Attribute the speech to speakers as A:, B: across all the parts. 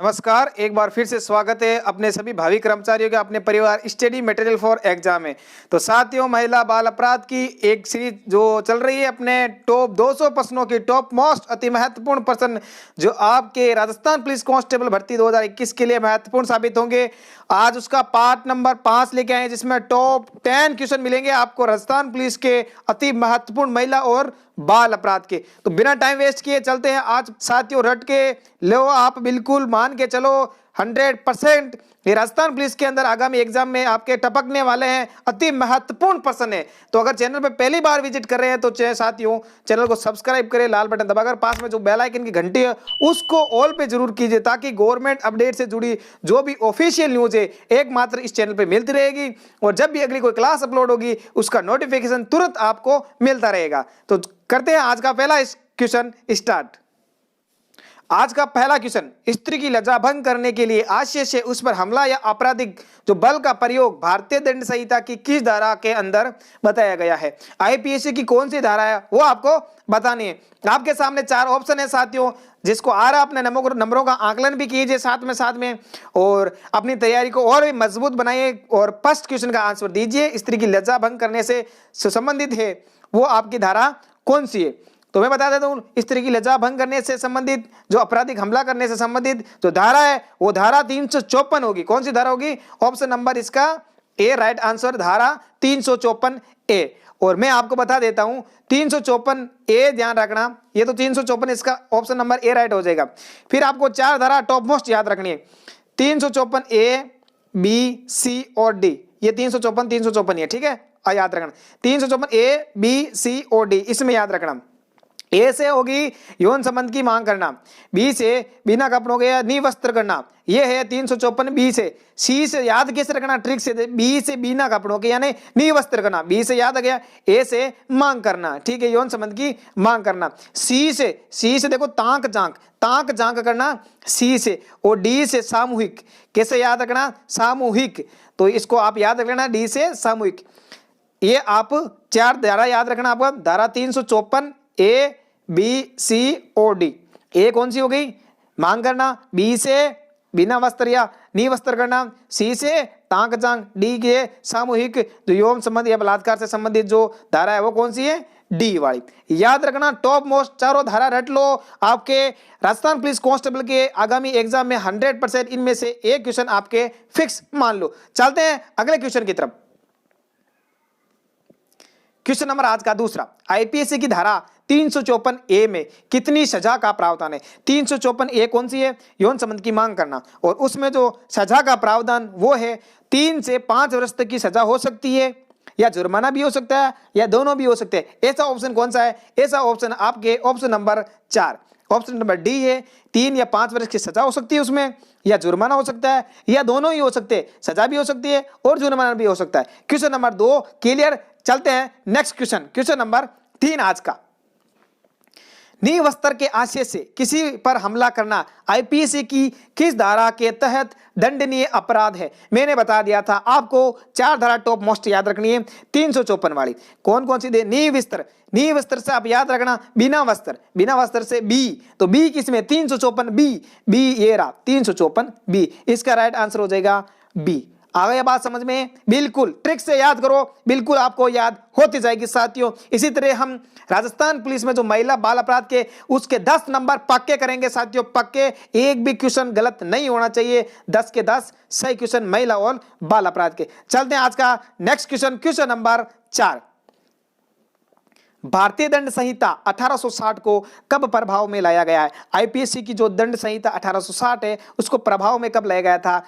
A: नमस्कार, एक बार फिर से स्वागत है अपने सभी भावी कर्मचारियों के अपने परिवार स्टडी मटेरियल फॉर एग्जाम में। तो साथियों, महिला बाल अपराध की एक सीरीज जो चल रही है, अपने टॉप 200 प्रश्नों की टॉप मोस्ट अति महत्वपूर्ण प्रश्न जो आपके राजस्थान पुलिस कांस्टेबल भर्ती 2021 के लिए महत्वपूर्ण साबित होंगे। आज उसका पार्ट नंबर 5 लेके आए, जिसमें टॉप 10 क्वेश्चन मिलेंगे आपको राजस्थान पुलिस के अति महत्वपूर्ण महिला और बाल अपराध के। तो बिना टाइम वेस्ट किए चलते हैं आज साथियों। रट के लो, आप बिल्कुल मान के चलो 100% ये राजस्थान पुलिस के अंदर आगामी एग्जाम में आपके टपकने वाले हैं, अति महत्वपूर्ण प्रश्न है। तो अगर चैनल पे पहली बार विजिट कर रहे हैं तो साथियों चैनल को सब्सक्राइब करें, लाल बटन दबाकर पास में जो बेल आइकन की घंटी है उसको ऑल पे जरूर कीजिए, ताकि गवर्नमेंट अपडेट से जुड़ी जो भी ऑफिशियल न्यूज है एकमात्र इस चैनल पे मिलती रहेगी, और जब भी अगली कोई क्लास अपलोड होगी उसका नोटिफिकेशन तुरंत आपको मिलता रहेगा। तो करते हैं आज का पहला क्वेश्चन स्टार्ट। आज का पहला क्वेश्चन, स्त्री की लज्जा भंग करने के लिए आशय से उस पर हमला या आपराधिक जो बल का प्रयोग भारतीय दंड संहिता की किस धारा के अंदर बताया गया है? आईपीसी की कौन सी धारा है वो आपको बतानी है। आपके सामने 4 ऑप्शन है साथियों, जिसको आ रहा अपने नंबरों का आकलन भी कीजिए साथ में और अपनी तैयारी को और भी मजबूत बनाइए और फर्स्ट क्वेश्चन का आंसर दीजिए। स्त्री की लज्जा भंग करने से संबंधित है वो आपकी धारा कौन सी है? तो मैं बता देता हूं, स्त्री की लज्जा भंग करने से संबंधित जो आपराधिक हमला करने से संबंधित जो धारा है वो धारा 354 होगी। कौन सी धारा होगी? ऑप्शन नंबर इसका ए राइट आंसर, धारा 354 ए। और मैं आपको बता देता हूं 354 ए, ध्यान रखना, ये तो 354 इसका ऑप्शन नंबर ए राइट हो जाएगा। फिर आपको 4 धारा टॉप मोस्ट याद रखनी है, 354 ए, बी, सी और डी। ये 354 है, ठीक है, याद रखना 354 ए, बी, सी और डी, इसमें याद रखना। ए से होगी यौन संबंध की मांग करना, बी से बिना कपड़ों के निवस्त्र करना, ये है 354 बी से। सी से याद कैसे रखना ट्रिक से, बी से बिना कपड़ों के यानी निवस्त्र करना, बी से याद आ गया, ए से मांग करना, ठीक है, यौन संबंध की मांग करना। सी से देखो ताक जांक करना सी से, और डी से सामूहिक, कैसे याद रखना? सामूहिक, तो इसको आप याद रख लेना डी से सामूहिक। ये आप 4 धारा याद रखना आपका, धारा 354 ए, बी, सी और डी। ए कौन सी हो गई? मांग करना, बी से बिना वस्त्र या निवस्त्र करना, सी से ताक जांग, डी के सामूहिक जो यौन संबंध या बलात्कार से संबंधित जो धारा है वो कौन सी है? डी वाली। याद रखना, टॉप मोस्ट चारों धारा रट लो, आपके राजस्थान पुलिस कांस्टेबल के आगामी एग्जाम में 100% इनमें से एक क्वेश्चन आपके फिक्स मान लो। चलते हैं अगले क्वेश्चन की तरफ। क्वेश्चन नंबर आज का दूसरा, आईपीसी की धारा 354 ए में कितनी सजा का प्रावधान है? 354 ए कौन सी है? यौन संबंध की मांग करना, और उसमें जो सजा का प्रावधान वो है 3 से 5 वर्ष तक की सजा हो सकती है, या जुर्माना भी हो सकता है, या दोनों भी हो सकते हैं। ऐसा ऑप्शन कौन सा है? ऐसा ऑप्शन आपके option number 4, option number D है। 3 या 5 वर्ष की सजा हो सकती है उसमें, या जुर्माना हो सकता है, या दोनों ही हो सकते हैं, सजा भी हो सकती है और जुर्माना भी हो सकता है। Question number 2 clear. चलते हैं नेक्स्ट क्वेश्चन नंबर 3 आज का। निवस्त्र के आशय से किसी पर हमला करना आईपीसी की किस धारा के तहत दंडनीय अपराध है? मैंने बता दिया था आपको 4 धारा टॉप मोस्ट याद रखनी है 354 वाली। कौन कौन सी दे? निवस्त्र से आप याद रखना बिना वस्त्र से बी, तो बी किसमें? 354 बी, ये रहा 354 बी, इसका राइट आंसर हो जाएगा बी। आ गई बात समझ में? बिल्कुल ट्रिक से याद करो, बिल्कुल आपको याद होती जाएगी साथियों। इसी तरह हम राजस्थान पुलिस में जो महिला बाल अपराध के उसके 10 नंबर पक्के करेंगे साथियों, पक्के, एक भी क्वेश्चन गलत नहीं होना चाहिए, 10 के 10 सही क्वेश्चन महिला और बाल अपराध के। चलते हैं आज का नेक्स्ट क्वेश्चन नंबर 4। भारतीय दंड संहिता 1860 को कब प्रभाव में लाया गया है? आईपीसी की जो दंड संहिता 1860 है उसको प्रभाव में कब लाया गया था?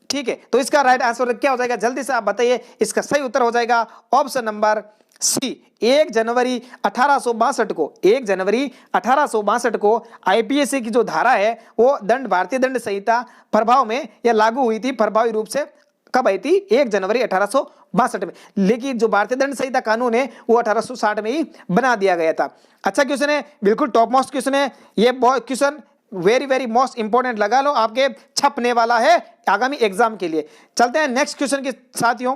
A: ठीक है, तो इसका राइट आंसर क्या हो जाएगा? जल्दी से आप बताइए। इसका सही उत्तर हो जाएगा ऑप्शन नंबर सी, 1 जनवरी 1862 को। 1 जनवरी 1862 को आईपीसी की जो धारा है वो भारतीय दंड संहिता प्रभाव में या लागू हुई थी, प्रभावी रूप से कब आई थी? 1 जनवरी 1862 में। लेकिन जो भारतीय दंड संहिता कानून है वो 1860 में ही बना दिया गया था। अच्छा क्वेश्चन है, बिल्कुल टॉप मोस्ट क्वेश्चन है ये क्वेश्चन, वेरी मोस्ट इंपॉर्टेंट, लगा लो, आपके छपने वाला है आगामी एग्जाम के लिए। चलते हैं नेक्स्ट क्वेश्चन के साथियों।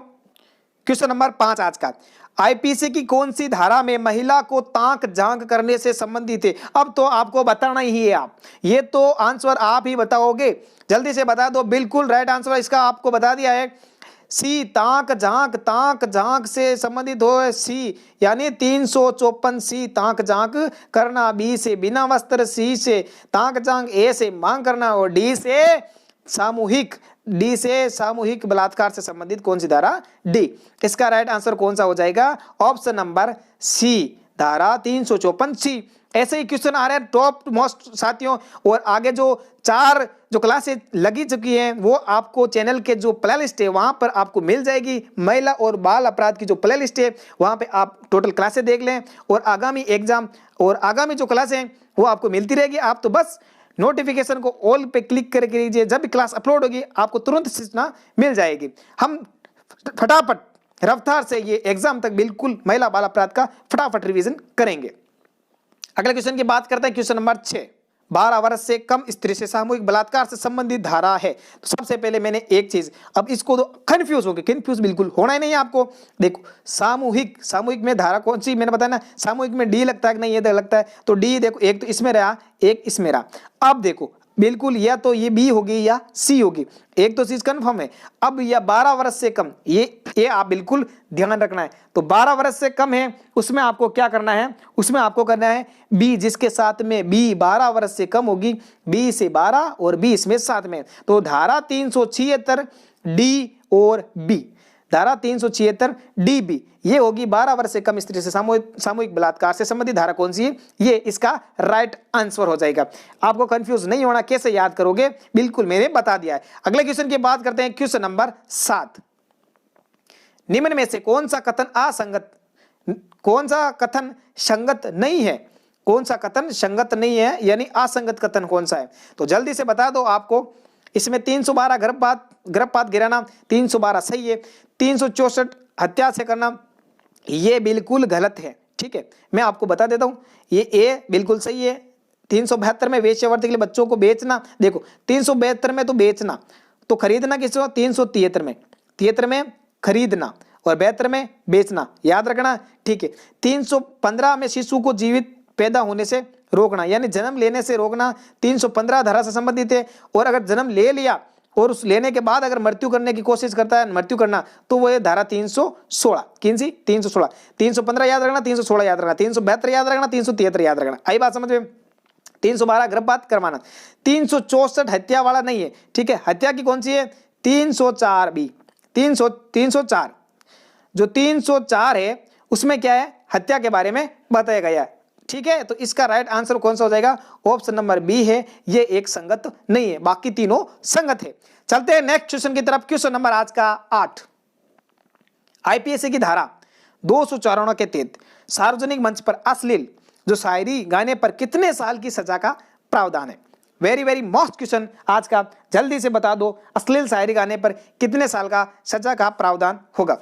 A: क्वेश्चन नंबर 5 आज का, आईपीसी की कौन सी धारा में महिला को ताक झांक करने से संबंधित है? अब तो आपको बताना ही है, आप ये तो आंसर आप ही बताओगे, जल्दी से बता दो। बिल्कुल राइट आंसर इसका आपको बता दिया है, सी ताक झांक से संबंधित हो सी, यानी 354 सी ताक झांक करना, बी से बिना वस्त्र, सी से ताक झांक, ए से मांग करना और डी से सामूहिक बलात्कार से संबंधित कौन सी धारा? डी। इसका राइट आंसर कौन सा हो जाएगा? ऑप्शन नंबर सी, धारा 354 सी। ऐसे ही क्वेश्चन आ रहे हैं टॉप मोस्ट साथियों, और आगे जो 4 जो क्लासेस लगी चुकी हैं वो आपको चैनल के जो प्लेलिस्ट है वहां पर आपको मिल जाएगी। महिला और बाल अपराध की जो प्लेलिस्ट है वहां पे आप टोटल क्लासेस देख लें, और आगामी एग्जाम और आगामी जो क्लासें हैं वो आपको मिलती रहेगी। आप तो बस नोटिफिकेशन को ऑल पे क्लिक करके लीजिए, जब भी क्लास अपलोड होगी आपको तुरंत सूचना मिल जाएगी। हम फटाफट रफ्तार से ये एग्जाम तक बिल्कुल महिला बाल अपराध का फटाफट रिवीजन करेंगे। अगले क्वेश्चन की बात करते हैं, क्वेश्चन नंबर 6। 12 वर्ष से कम स्त्री से सामूहिक बलात्कार से संबंधित धारा है। तो सबसे पहले मैंने एक चीज, अब इसको तो कंफ्यूज बिल्कुल होना ही नहीं है आपको। देखो सामूहिक में धारा कौन सी मैंने बताया ना, सामूहिक में डी लगता है कि नहीं, ये लगता है तो डी। देखो एक तो इसमें रहा, एक इसमें रहा। अब देखो बिल्कुल या तो ये बी होगी या सी होगी, एक तो चीज कंफर्म है। अब या 12 वर्ष से कम, ये आप बिल्कुल ध्यान रखना है। तो 12 वर्ष से कम है उसमें आपको क्या करना है? उसमें आपको करना है बी, जिसके साथ में बी 12 वर्ष से कम होगी, बी से 12 और बी इसमें साथ में। तो धारा 376 डी और बी, धारा 376 डी बी, ये होगी 12 वर्ष से कम स्त्री से सामूहिक बलात्कार से संबंधित धारा कौन सी है? ये इसका राइट आंसर हो जाएगा। आपको कंफ्यूज नहीं होना, कैसे याद करोगे बिल्कुल मैंने बता दिया है। अगले क्वेश्चन की बात करते हैं, क्वेश्चन नंबर 7। निम्न में से कौन सा कथन संगत नहीं है? कौन सा कथन संगत नहीं है, यानी असंगत कथन कौन सा है? तो जल्दी से बता दो आपको। इसमें 312 गर्भपात गिराना, 312 सही है। 364 हत्या से करना, ये बिल्कुल गलत है। ठीक है, मैं आपको बता देता हूं, ये ए बिल्कुल सही है। 372 में वेश्यावृत्ति के लिए बच्चों को बेचना, देखो 372 में तो बेचना, तो खरीदना किसको? 373 में खरीदना और 72 में बेचना, याद रखना। ठीक है, 315 में शिशु को जीवित पैदा होने से रोकना, यानी जन्म लेने से रोकना, 315 धारा से संबंधित है। और अगर जन्म ले लिया और उस लेने के बाद अगर मृत्यु करने की कोशिश करता है, मृत्यु करना, तो वो धारा 316, कौन सी? 316। 315 याद रखना, 316 याद रखना, 372 याद रखना, 373 याद रखना। आई बात समझ में? 312 गर्भपात करवाना, 364 हत्या वाला नहीं है। ठीक है, हत्या की कौन सी है? 304 बी, 304। जो 304 है उसमें क्या है? हत्या के बारे में बताया गया है। ठीक है, तो इसका राइट आंसर कौन सा हो जाएगा? ऑप्शन नंबर बी है, ये एक संगत नहीं है, बाकी तीनों संगत है। चलते हैं नेक्स्ट क्वेश्चन की तरफ। क्वेश्चन नंबर आज का 8। आईपीसी की धारा 254 के तहत सार्वजनिक मंच पर अश्लील जो शायरी गाने पर कितने साल की सजा का प्रावधान है? वेरी मोस्ट क्वेश्चन आज का, जल्दी से बता दो, अश्लील शायरी गाने पर कितने साल का सजा का प्रावधान होगा?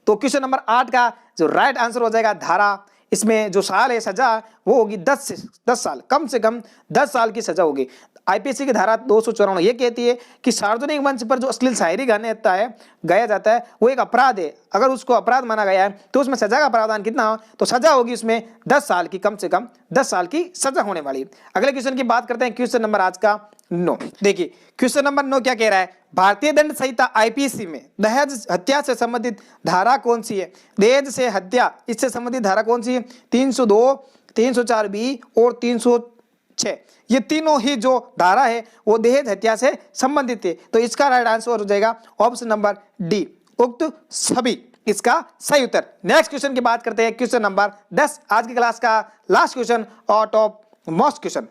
A: तो क्वेश्चन नंबर 8 का जो राइट आंसर हो जाएगा धारा, इसमें जो साल है सजा वो होगी 10 साल, कम से कम 10 साल की सजा होगी। आईपीसी की धारा 254 ये कहती है कि सार्वजनिक मंच पर जो अश्लील शायरी गाया जाता है वो एक अपराध है। अगर उसको अपराध माना गया है तो उसमें सजा का प्रावधान कितना हो? तो सजा होगी उसमें 10 साल की, कम से कम 10 साल की सजा होने वाली है। अगले क्वेश्चन की बात करते हैं, क्वेश्चन नंबर आज का 9। देखिए क्वेश्चन नंबर 9 क्या कह रहा है? भारतीय दंड संहिता आईपीसी में दहेज हत्या से संबंधित धारा कौन सी है? दहेज से हत्या इससे संबंधित धारा कौन सी है? 302, 304 बी और 306। ये तीनों ही जो धारा है वो दहेज हत्या से संबंधित है। तो इसका राइट आंसर हो जाएगा ऑप्शन नंबर डी, उक्त सभी, इसका सही उत्तर। नेक्स्ट क्वेश्चन की बात करते हैं, क्वेश्चन नंबर 10, आज की क्लास का लास्ट क्वेश्चन और टॉप मोस्ट क्वेश्चन।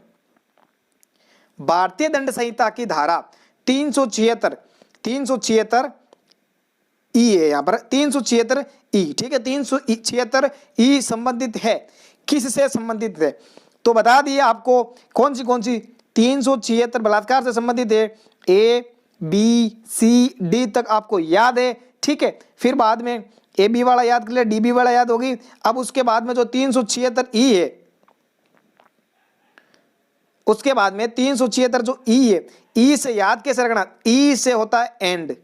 A: भारतीय दंड संहिता की धारा 376 ई है, यहाँ पर 376 ई। ठीक है, 376 ई संबंधित है, किससे संबंधित है? तो बता दिए आपको कौन सी 376 बलात्कार से संबंधित है। ए बी सी डी तक आपको याद है। ठीक है, फिर बाद में ए बी वाला याद कर लिया, डी बी वाला याद होगी। अब उसके बाद में जो 376 ई है, उसके बाद में 376 जो ई है, ई से याद कैसे रखना? ई से होता है एंड।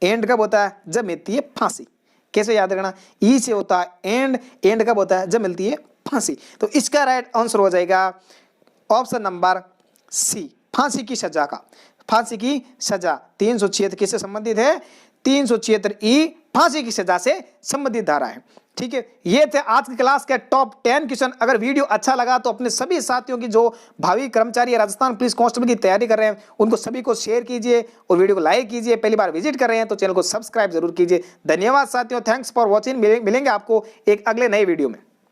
A: एंड कब होता है? जब मिलती है फांसी। कैसे याद रखना, ई से होता है एंड, एंड कब होता है, जब मिलती है फांसी। तो इसका राइट आंसर हो जाएगा ऑप्शन नंबर सी, फांसी की सजा का। फांसी की सजा 376 किससे संबंधित है, 376 ई फांसी की सजा से संबंधित धारा है। ठीक है, ये थे आज की क्लास के टॉप 10 क्वेश्चन। अगर वीडियो अच्छा लगा तो अपने सभी साथियों की जो भावी कर्मचारी राजस्थान पुलिस कांस्टेबल की तैयारी कर रहे हैं उनको सभी को शेयर कीजिए और वीडियो को लाइक कीजिए। पहली बार विजिट कर रहे हैं तो चैनल को सब्सक्राइब जरूर कीजिए। धन्यवाद साथियों, थैंक्स फॉर वॉचिंग। मिलेंगे आपको एक अगले नए वीडियो में।